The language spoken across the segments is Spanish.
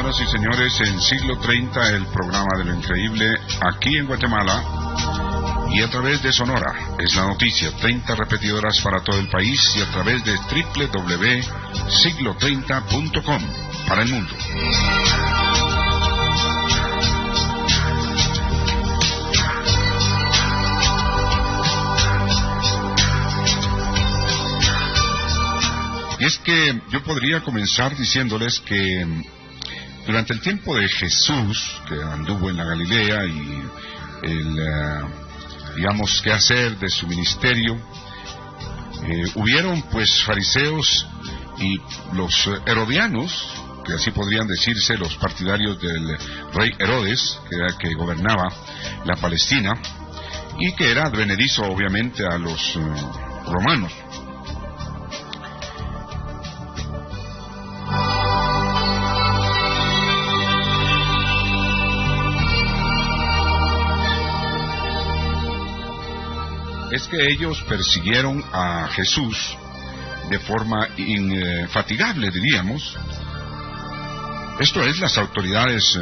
Señoras y señores, en siglo 30, el programa de lo increíble aquí en Guatemala y a través de Sonora. Es la noticia, 30 repetidoras para todo el país y a través de www.siglo30.com para el mundo. Y es que yo podría comenzar diciéndoles que durante el tiempo de Jesús, que anduvo en la Galilea y digamos, qué hacer de su ministerio, hubieron pues fariseos y los herodianos, que así podrían decirse, los partidarios del rey Herodes, que era el que gobernaba la Palestina, y que era advenedizo obviamente a los romanos. Es que ellos persiguieron a Jesús de forma infatigable, diríamos. Esto es, las autoridades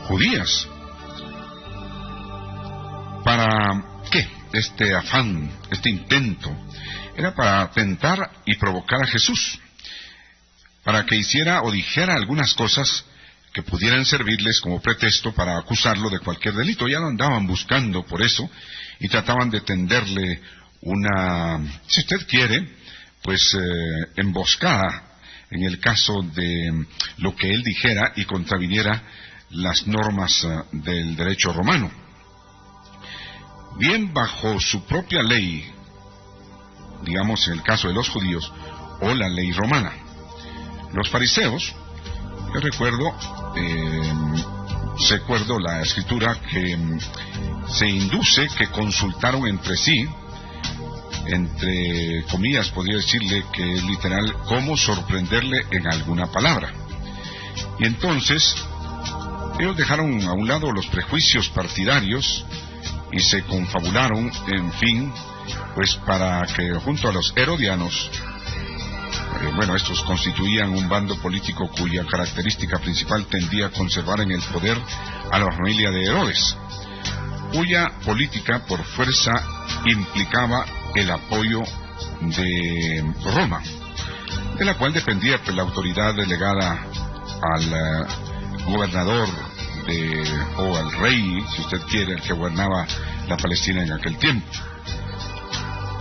judías. ¿Para qué? Este afán, este intento, era para tentar y provocar a Jesús, para que hiciera o dijera algunas cosas que pudieran servirles como pretexto para acusarlo de cualquier delito. Ya lo andaban buscando por eso, y trataban de tenderle una, si usted quiere, pues emboscada en el caso de lo que él dijera y contraviniera las normas del derecho romano. Bien bajo su propia ley, digamos en el caso de los judíos, o la ley romana. Los fariseos, yo recuerdo la escritura que se induce que consultaron entre sí, entre comillas podría decirle que es literal, cómo sorprenderle en alguna palabra. Y entonces ellos dejaron a un lado los prejuicios partidarios y se confabularon, en fin, pues para que junto a los herodianos, estos constituían un bando político cuya característica principal tendía a conservar en el poder a la familia de Herodes, cuya política por fuerza implicaba el apoyo de Roma, de la cual dependía la autoridad delegada al gobernador o al rey, si usted quiere, el que gobernaba la Palestina en aquel tiempo.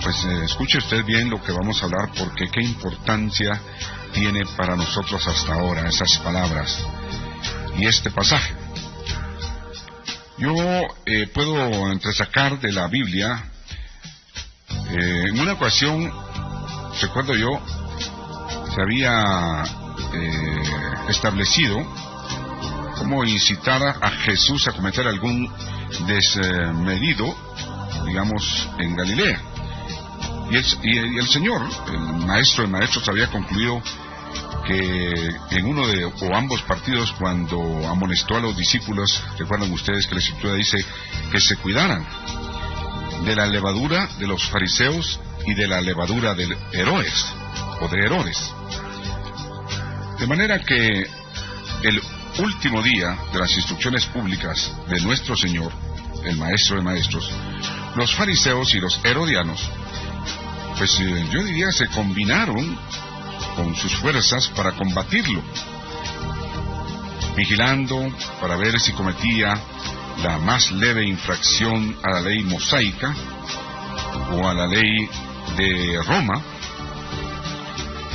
Pues escuche usted bien lo que vamos a hablar, porque qué importancia tiene para nosotros hasta ahora esas palabras y este pasaje. Yo puedo entresacar de la Biblia, en una ocasión, recuerdo yo, se había establecido cómo incitar a Jesús a cometer algún desmedido, digamos, en Galilea. Y el Señor, el maestro de maestros, había concluido que en uno de o ambos partidos, cuando amonestó a los discípulos, recuerdan ustedes que la Escritura dice que se cuidaran de la levadura de los fariseos y de la levadura de Herodes. De manera que el último día de las instrucciones públicas de nuestro Señor, el maestro de maestros, los fariseos y los herodianos, pues yo diría se combinaron con sus fuerzas para combatirlo, vigilando para ver si cometía la más leve infracción a la ley mosaica o a la ley de Roma.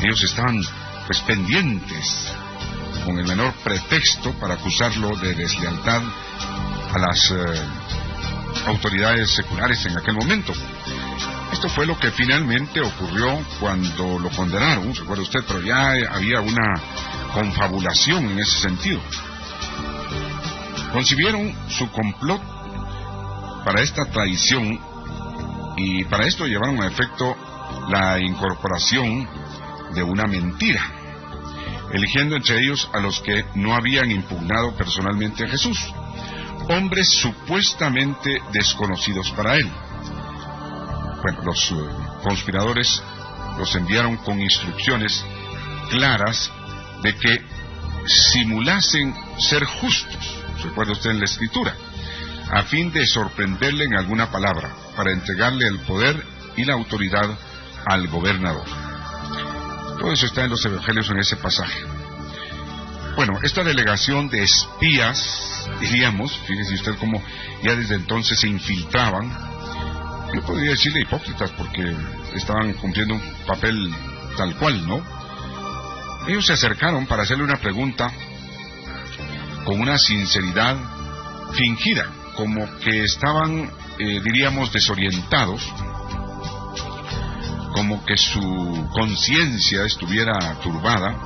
Ellos estaban pues pendientes con el menor pretexto para acusarlo de deslealtad a las autoridades seculares en aquel momento. Esto fue lo que finalmente ocurrió cuando lo condenaron, recuerda usted, pero ya había una confabulación en ese sentido. Concibieron su complot para esta traición y para esto llevaron a efecto la incorporación de una mentira, eligiendo entre ellos a los que no habían impugnado personalmente a Jesús, hombres supuestamente desconocidos para él. Los conspiradores los enviaron con instrucciones claras de que simulasen ser justos, recuerda usted en la Escritura, a fin de sorprenderle en alguna palabra, para entregarle el poder y la autoridad al gobernador. Todo eso está en los evangelios en ese pasaje. Bueno, esta delegación de espías, diríamos, fíjese usted cómo ya desde entonces se infiltraban, yo podría decirle hipócritas, porque estaban cumpliendo un papel tal cual, ¿no? Ellos se acercaron para hacerle una pregunta con una sinceridad fingida, como que estaban, diríamos, desorientados, como que su conciencia estuviera turbada,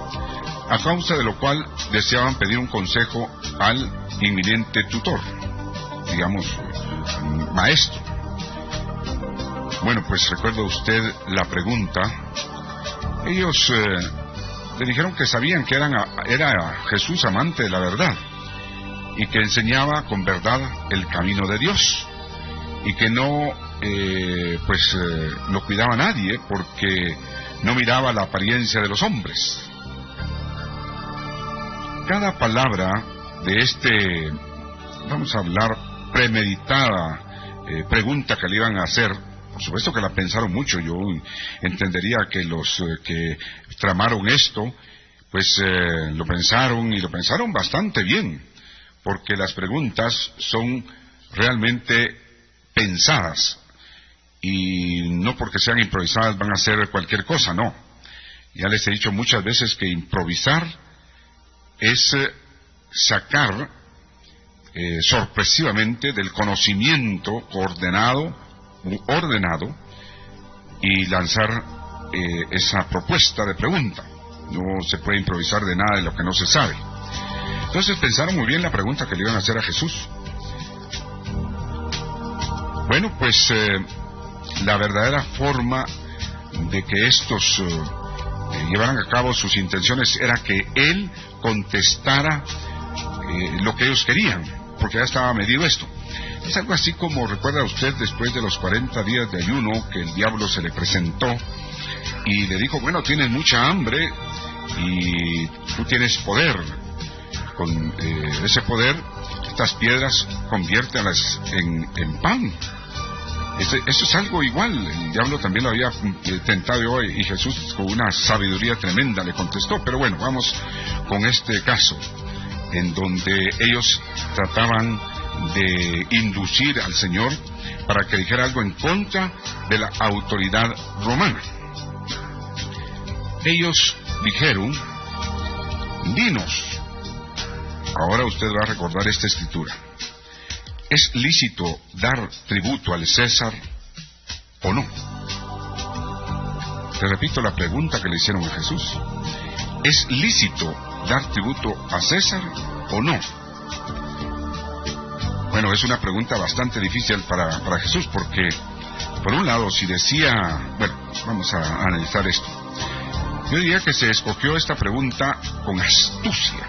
a causa de lo cual deseaban pedir un consejo al inminente tutor, digamos, maestro. Bueno, pues recuerda usted la pregunta. Ellos le dijeron que sabían que era Jesús amante de la verdad, y que enseñaba con verdad el camino de Dios, y que no no cuidaba a nadie, porque no miraba la apariencia de los hombres. Cada palabra de vamos a hablar, premeditada pregunta que le iban a hacer, por supuesto que la pensaron mucho. Yo entendería que los que tramaron esto, pues lo pensaron, y lo pensaron bastante bien, porque las preguntas son realmente pensadas, y no porque sean improvisadas van a hacer cualquier cosa, no. Ya les he dicho muchas veces que improvisar es sacar sorpresivamente del conocimiento ordenado y lanzar esa propuesta de pregunta. No se puede improvisar de nada de lo que no se sabe. Entonces pensaron muy bien la pregunta que le iban a hacer a Jesús. Bueno, pues la verdadera forma de que estos llevaran a cabo sus intenciones era que Él contestara lo que ellos querían, porque ya estaba medido esto. Es algo así como, recuerda usted, después de los 40 días de ayuno, que el diablo se le presentó y le dijo, bueno, tienes mucha hambre y tú tienes poder. Con ese poder, estas piedras conviértelas en pan. Eso es algo igual. El diablo también lo había tentado hoy, y Jesús con una sabiduría tremenda le contestó. Pero bueno, vamos con este caso, en donde ellos trataban de inducir al Señor para que dijera algo en contra de la autoridad romana. Ellos dijeron, dinos. Ahora usted va a recordar esta escritura. ¿Es lícito dar tributo al César o no? Te repito la pregunta que le hicieron a Jesús. ¿Es lícito dar tributo a César o no? Bueno, es una pregunta bastante difícil para Jesús, porque por un lado, si decía, bueno, vamos a analizar esto. Yo diría que se escogió esta pregunta con astucia,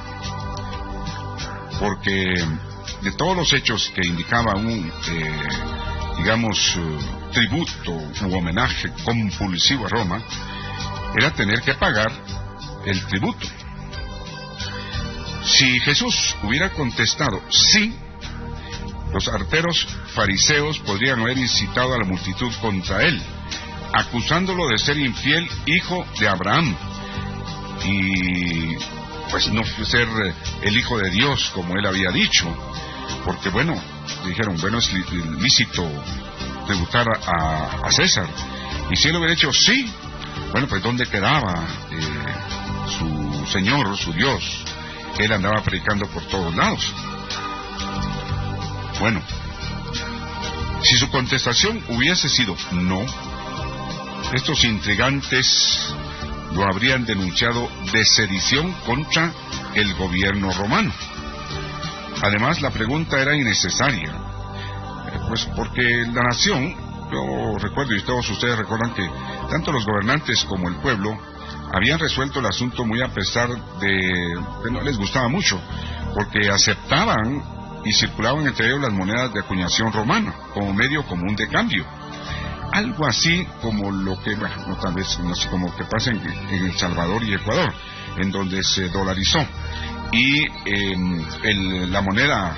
porque de todos los hechos que indicaba un, tributo u homenaje compulsivo a Roma, era tener que pagar el tributo. Si Jesús hubiera contestado sí, los arteros fariseos podrían haber incitado a la multitud contra él, acusándolo de ser infiel hijo de Abraham, y pues no ser el hijo de Dios como él había dicho, porque bueno, dijeron, bueno, es lícito tributar a César, y si él hubiera dicho sí, bueno, pues ¿dónde quedaba su Señor, su Dios? Él andaba predicando por todos lados. Bueno, si su contestación hubiese sido no, estos intrigantes lo habrían denunciado de sedición contra el gobierno romano. Además, la pregunta era innecesaria, pues porque la nación, yo recuerdo y todos ustedes recuerdan que tanto los gobernantes como el pueblo habían resuelto el asunto muy a pesar de que no les gustaba mucho, porque aceptaban y circulaban entre ellos las monedas de acuñación romana como medio común de cambio. algo así como lo que, bueno, no tal vez, no sé, como que pasa en El Salvador y Ecuador, en donde se dolarizó y la moneda,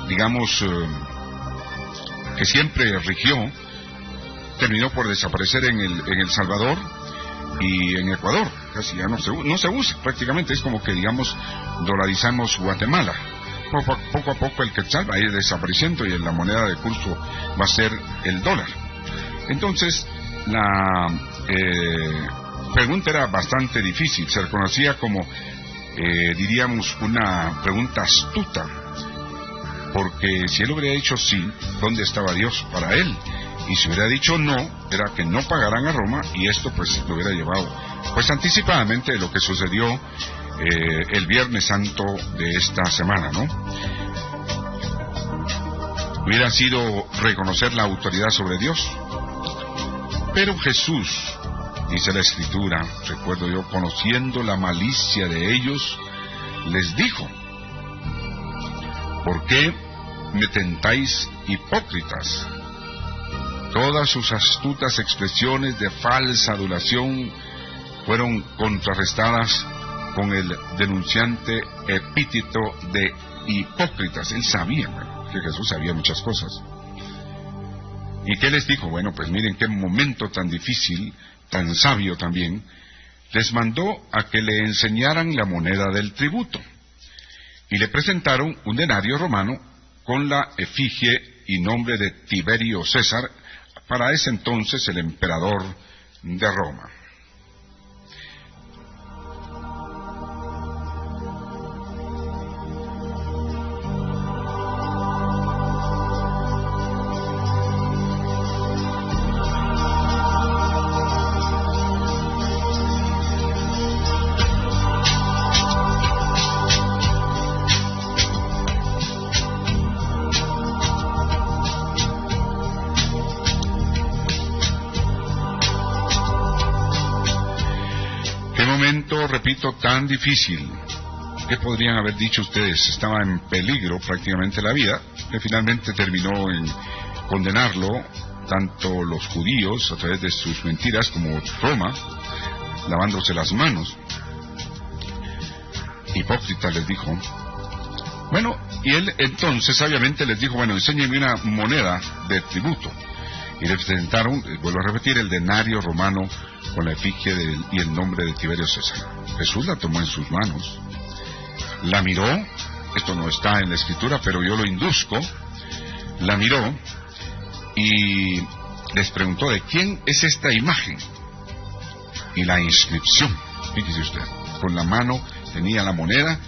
digamos, que siempre rigió, terminó por desaparecer en El Salvador y en Ecuador. Casi ya no se usa prácticamente. Es como que, digamos, dolarizamos Guatemala. Poco a poco el quetzal va a ir desapareciendo y la moneda de curso va a ser el dólar. Entonces la pregunta era bastante difícil, se reconocía como diríamos una pregunta astuta, porque si él hubiera dicho sí, ¿dónde estaba Dios para él? Y si hubiera dicho no, era que no pagaran a Roma, y esto pues lo hubiera llevado pues anticipadamente lo que sucedió el Viernes Santo de esta semana, ¿no? Hubiera sido reconocer la autoridad sobre Dios. Pero Jesús, dice la Escritura, recuerdo yo, conociendo la malicia de ellos, les dijo: ¿por qué me tentáis, hipócritas? Todas sus astutas expresiones de falsa adulación fueron contrarrestadas con el denunciante epíteto de hipócritas. Él sabía, bueno, que Jesús sabía muchas cosas. ¿Y qué les dijo? Bueno, pues miren qué momento tan difícil, tan sabio también. Les mandó a que le enseñaran la moneda del tributo, y le presentaron un denario romano con la efigie y nombre de Tiberio César, para ese entonces el emperador de Roma. Repito, tan difícil. ¿Qué podrían haber dicho ustedes? Estaba en peligro prácticamente la vida, que finalmente terminó en condenarlo tanto los judíos a través de sus mentiras como Roma, lavándose las manos. Hipócrita, les dijo. Bueno, y él entonces sabiamente les dijo: bueno, enséñenme una moneda de tributo. Y le presentaron, vuelvo a repetir, el denario romano con la efigie y el nombre de Tiberio César. Jesús la tomó en sus manos, la miró, esto no está en la Escritura, pero yo lo induzco, la miró y les preguntó: ¿de quién es esta imagen? Y la inscripción, fíjese usted, con la mano tenía la moneda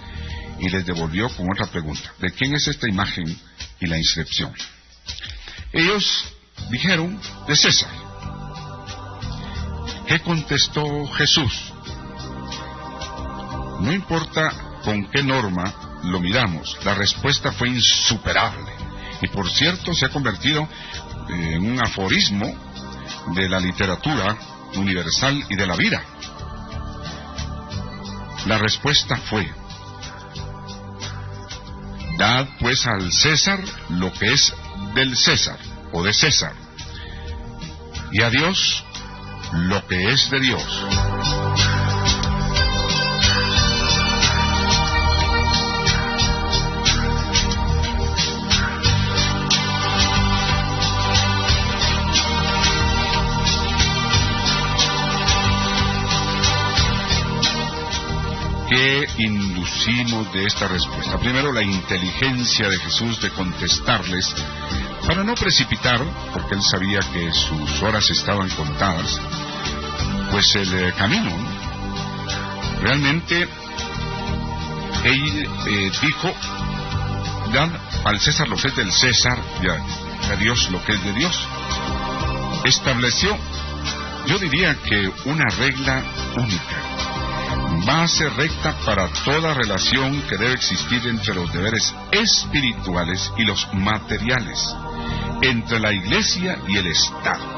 y les devolvió con otra pregunta: ¿de quién es esta imagen y la inscripción? Ellos dijeron: de César. ¿Qué contestó Jesús? No importa con qué norma lo miramos, la respuesta fue insuperable. Y por cierto, se ha convertido en un aforismo de la literatura universal y de la vida. La respuesta fue: dad pues al César lo que es del César, o de César, y a Dios lo que es de Dios. ¿Qué inducimos de esta respuesta? Primero, la inteligencia de Jesús de contestarles para no precipitar, porque él sabía que sus horas estaban contadas, pues el camino. Realmente, él dijo: dad al César lo que es del César y a Dios lo que es de Dios. Estableció, yo diría que una regla única, base recta para toda relación que debe existir entre los deberes espirituales y los materiales, entre la Iglesia y el Estado.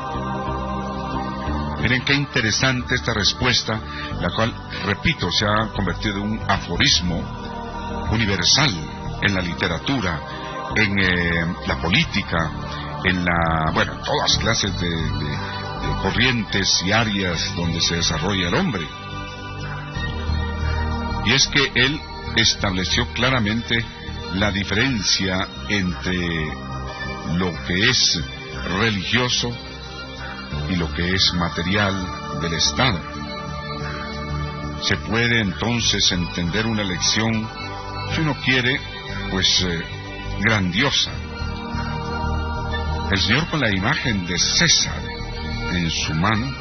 Miren qué interesante esta respuesta, la cual, repito, se ha convertido en un aforismo universal en la literatura, en la política, en todas clases de corrientes y áreas donde se desarrolla el hombre. Y es que él estableció claramente la diferencia entre lo que es religioso y lo que es material del Estado. Se puede entonces entender una lección, si uno quiere, grandiosa. El Señor, con la imagen de César en su mano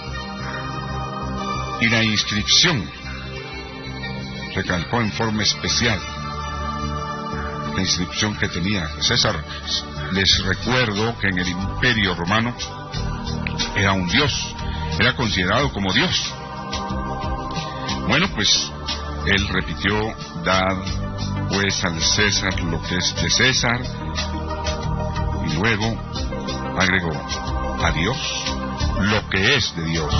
y la inscripción, recalcó en forma especial la inscripción que tenía César. Les recuerdo que en el Imperio Romano era un dios, era considerado como dios. Bueno, pues él repitió: dad pues al César lo que es de César, y luego agregó: a Dios lo que es de Dios.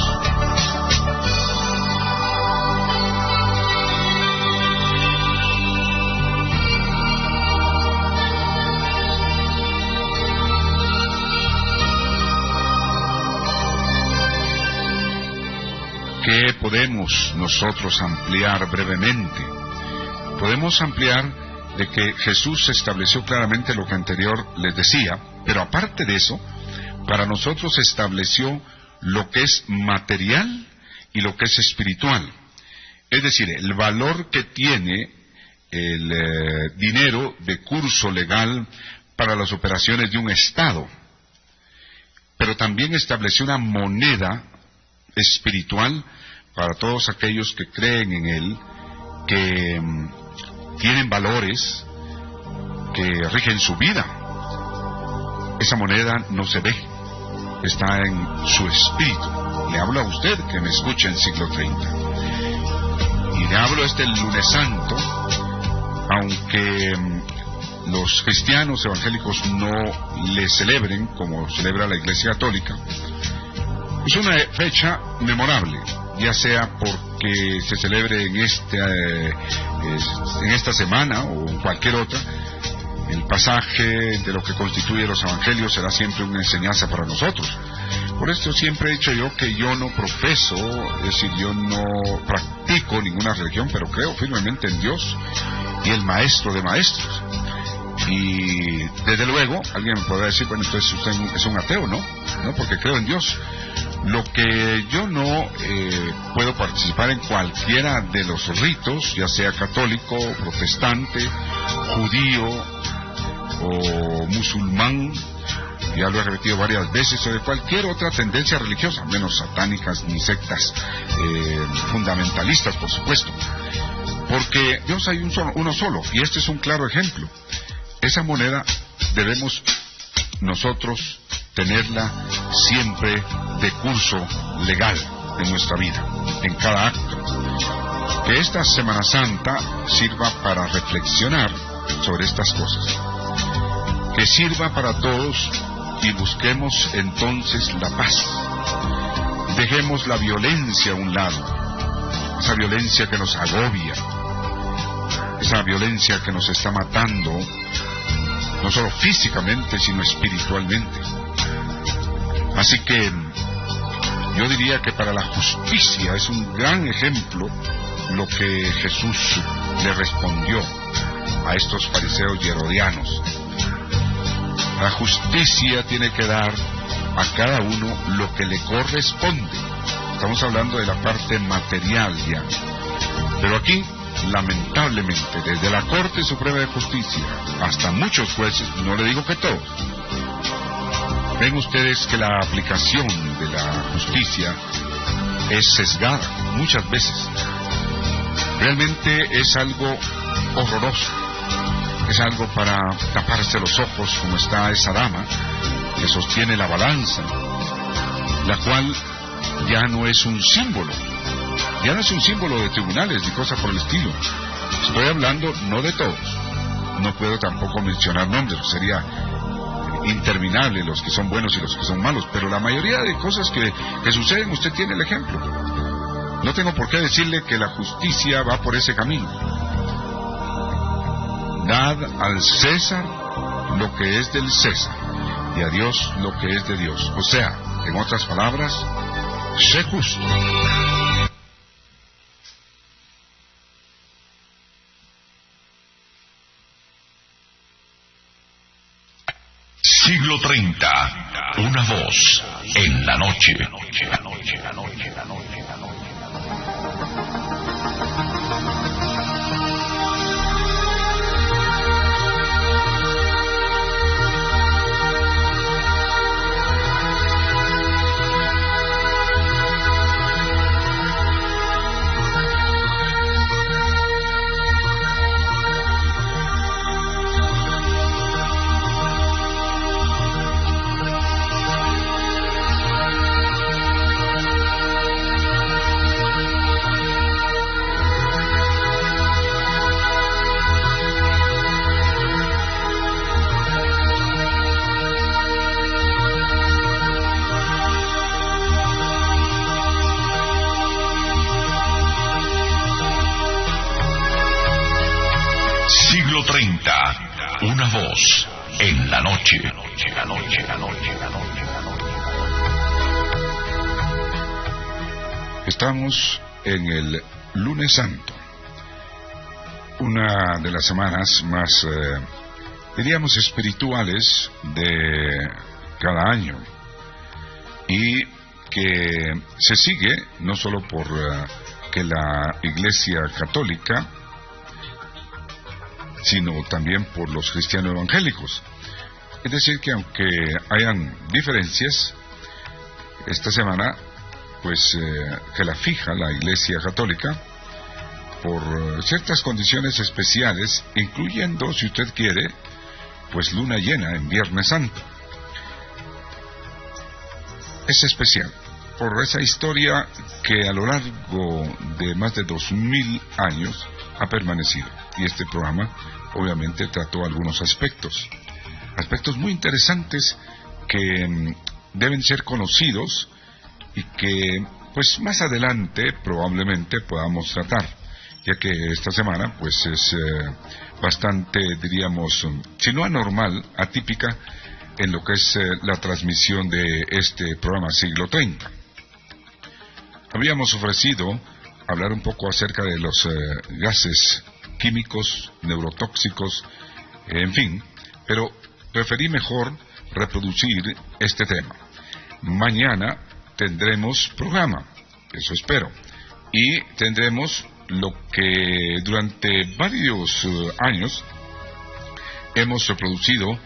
¿Qué podemos nosotros ampliar brevemente? Podemos ampliar de que Jesús estableció claramente lo que anterior les decía, pero aparte de eso, para nosotros estableció lo que es material y lo que es espiritual. Es decir, el valor que tiene el dinero de curso legal para las operaciones de un Estado. Pero también estableció una moneda espiritual para todos aquellos que creen en él, que tienen valores que rigen su vida. Esa moneda no se ve, está en su espíritu. Le hablo a usted que me escucha en siglo 30. Y le hablo este lunes santo, aunque los cristianos evangélicos no le celebren como celebra la Iglesia Católica. Es una fecha memorable, ya sea porque se celebre en esta semana o en cualquier otra. El pasaje de lo que constituye los evangelios será siempre una enseñanza para nosotros. Por esto siempre he dicho yo que yo no profeso, es decir, yo no practico ninguna religión, pero creo firmemente en Dios y el Maestro de Maestros. Y desde luego alguien me podrá decir: bueno, entonces usted es un ateo. No, porque creo en Dios. Lo que yo no puedo participar en cualquiera de los ritos, ya sea católico, protestante, judío o musulmán, ya lo he repetido varias veces, o de cualquier otra tendencia religiosa, menos satánicas ni sectas fundamentalistas, por supuesto. Porque Dios hay uno solo, y este es un claro ejemplo. Esa moneda debemos nosotros tenerla siempre de curso legal en nuestra vida, en cada acto. Que esta Semana Santa sirva para reflexionar sobre estas cosas, que sirva para todos, y busquemos entonces la paz. Dejemos la violencia a un lado, esa violencia que nos agobia, esa violencia que nos está matando, no solo físicamente, sino espiritualmente. Así que yo diría que para la justicia es un gran ejemplo lo que Jesús le respondió a estos fariseos y herodianos. La justicia tiene que dar a cada uno lo que le corresponde. Estamos hablando de la parte material ya. Pero aquí, lamentablemente, desde la Corte Suprema de Justicia hasta muchos jueces, no le digo que todos, ven ustedes que la aplicación de la justicia es sesgada muchas veces. Realmente es algo horroroso, es algo para taparse los ojos, como está esa dama que sostiene la balanza, la cual ya no es un símbolo, de tribunales ni cosa por el estilo. Estoy hablando no de todos, no puedo tampoco mencionar nombres, sería interminable los que son buenos y los que son malos, pero la mayoría de cosas que suceden, usted tiene el ejemplo. No tengo por qué decirle que la justicia va por ese camino. Dad al César lo que es del César, y a Dios lo que es de Dios. O sea, en otras palabras, sé justo. Siglo 30, una voz en la noche. Siglo 30, una voz en la noche. Estamos en el Lunes Santo, una de las semanas más, diríamos, espirituales de cada año, y que se sigue no solo por que la Iglesia Católica, sino también por los cristianos evangélicos. Es decir, que aunque hayan diferencias, esta semana, pues, que la fija la Iglesia Católica por ciertas condiciones especiales, incluyendo, si usted quiere, pues luna llena en Viernes Santo. Es especial por esa historia que a lo largo de más de 2000 años ha permanecido, y este programa obviamente trató algunos aspectos muy interesantes que deben ser conocidos y que pues más adelante probablemente podamos tratar, ya que esta semana pues es bastante, diríamos, si no anormal, atípica en lo que es la transmisión de este programa Siglo 30. Habíamos ofrecido hablar un poco acerca de los gases químicos, neurotóxicos, en fin, pero preferí mejor reproducir este tema. Mañana tendremos programa, eso espero, y tendremos lo que durante varios años hemos reproducido,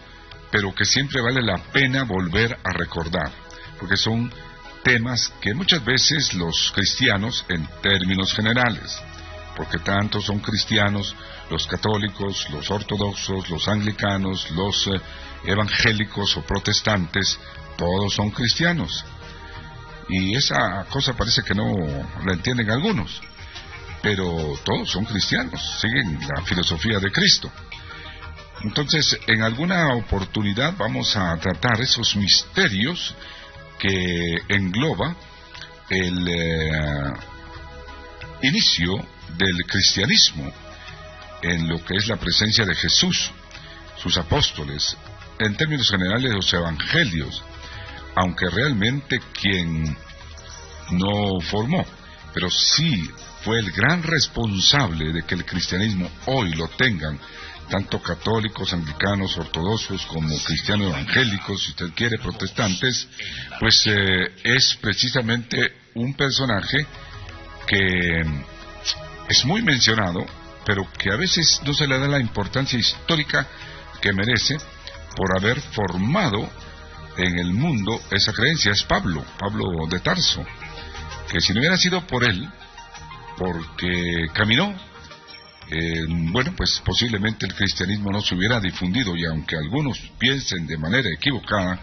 pero que siempre vale la pena volver a recordar, porque son temas que muchas veces los cristianos, en términos generales, porque tanto son cristianos, los católicos, los ortodoxos, los anglicanos, los evangélicos o protestantes, todos son cristianos. Y esa cosa parece que no la entienden algunos, pero todos son cristianos, siguen la filosofía de Cristo. Entonces, en alguna oportunidad vamos a tratar esos misterios que engloba el inicio del cristianismo en lo que es la presencia de Jesús, sus apóstoles, en términos generales los evangelios, aunque realmente quien no formó, pero sí fue el gran responsable de que el cristianismo hoy lo tengan tanto católicos, anglicanos, ortodoxos, como cristianos evangélicos, si usted quiere, protestantes, pues es precisamente un personaje que es muy mencionado, pero que a veces no se le da la importancia histórica que merece por haber formado en el mundo esa creencia. Es Pablo de Tarso, que si no hubiera sido por él, porque caminó, bueno, pues posiblemente el cristianismo no se hubiera difundido, y aunque algunos piensen de manera equivocada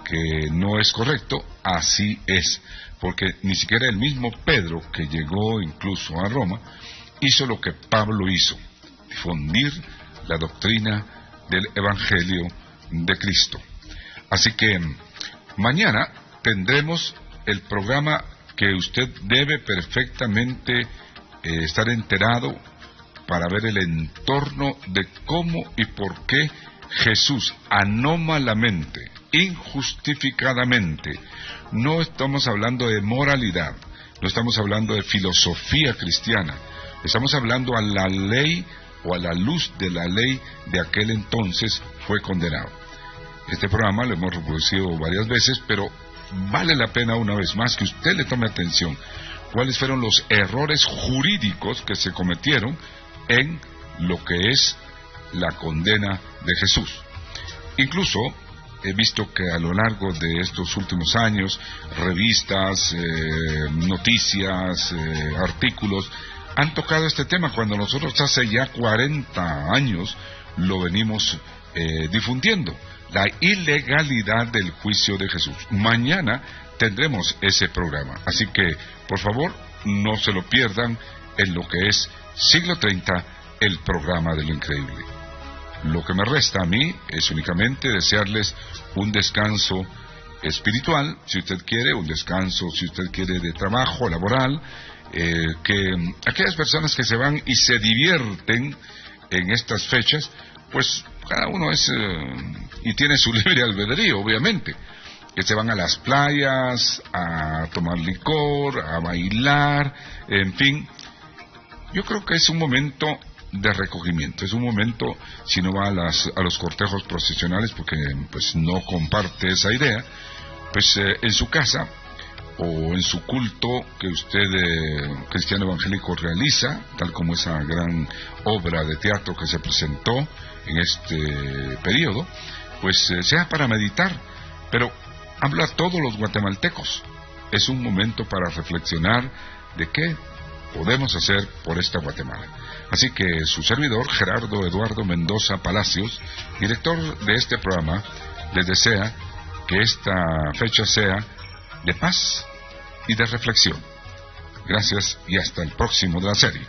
que no es correcto, así es, porque ni siquiera el mismo Pedro, que llegó incluso a Roma, hizo lo que Pablo hizo, difundir la doctrina del Evangelio de Cristo. Así que mañana tendremos el programa que usted debe perfectamente estar enterado para ver el entorno de cómo y por qué Jesús anómalamente, injustificadamente. No estamos hablando de moralidad, no estamos hablando de filosofía cristiana, estamos hablando a la ley o a la luz de la ley de aquel entonces fue condenado. Este programa lo hemos reproducido varias veces, pero vale la pena una vez más que usted le tome atención cuáles fueron los errores jurídicos que se cometieron en lo que es la condena de Jesús. Incluso he visto que a lo largo de estos últimos años, revistas, noticias, artículos, han tocado este tema cuando nosotros hace ya 40 años lo venimos difundiendo. La ilegalidad del juicio de Jesús. Mañana tendremos ese programa, así que por favor no se lo pierdan en lo que es Siglo 30, el programa de lo increíble. Lo que me resta a mí es únicamente desearles un descanso espiritual, si usted quiere, un descanso, si usted quiere, de trabajo laboral, que aquellas personas que se van y se divierten en estas fechas, pues cada uno es y tiene su libre albedrío, obviamente, que se van a las playas a tomar licor, a bailar, en fin. Yo creo que es un momento de recogimiento, es un momento, si no va a los cortejos procesionales, porque pues no comparte esa idea, pues en su casa o en su culto que usted, cristiano evangélico, realiza, tal como esa gran obra de teatro que se presentó en este periodo, pues sea para meditar, pero hablo a todos los guatemaltecos. Es un momento para reflexionar de qué podemos hacer por esta Guatemala. Así que su servidor, Gerardo Eduardo Mendoza Palacios, director de este programa, les desea que esta fecha sea de paz y de reflexión. Gracias y hasta el próximo de la serie.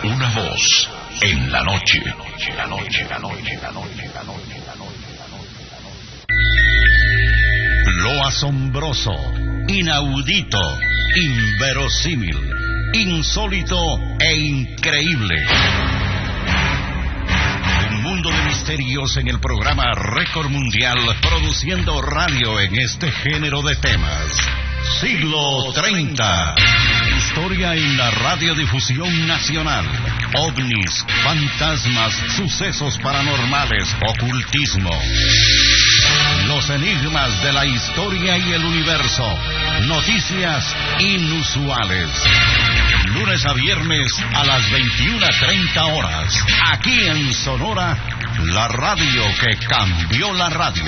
Una voz en la noche. Lo asombroso, inaudito, inverosímil, insólito e increíble. Un mundo de misterios en el programa Récord Mundial, produciendo radio en este género de temas. Siglo 30. Historia en la radiodifusión nacional. OVNIs, fantasmas, sucesos paranormales, ocultismo. Los enigmas de la historia y el universo. Noticias inusuales. Lunes a viernes a las 21:30 horas. Aquí en Sonora, la radio que cambió la radio.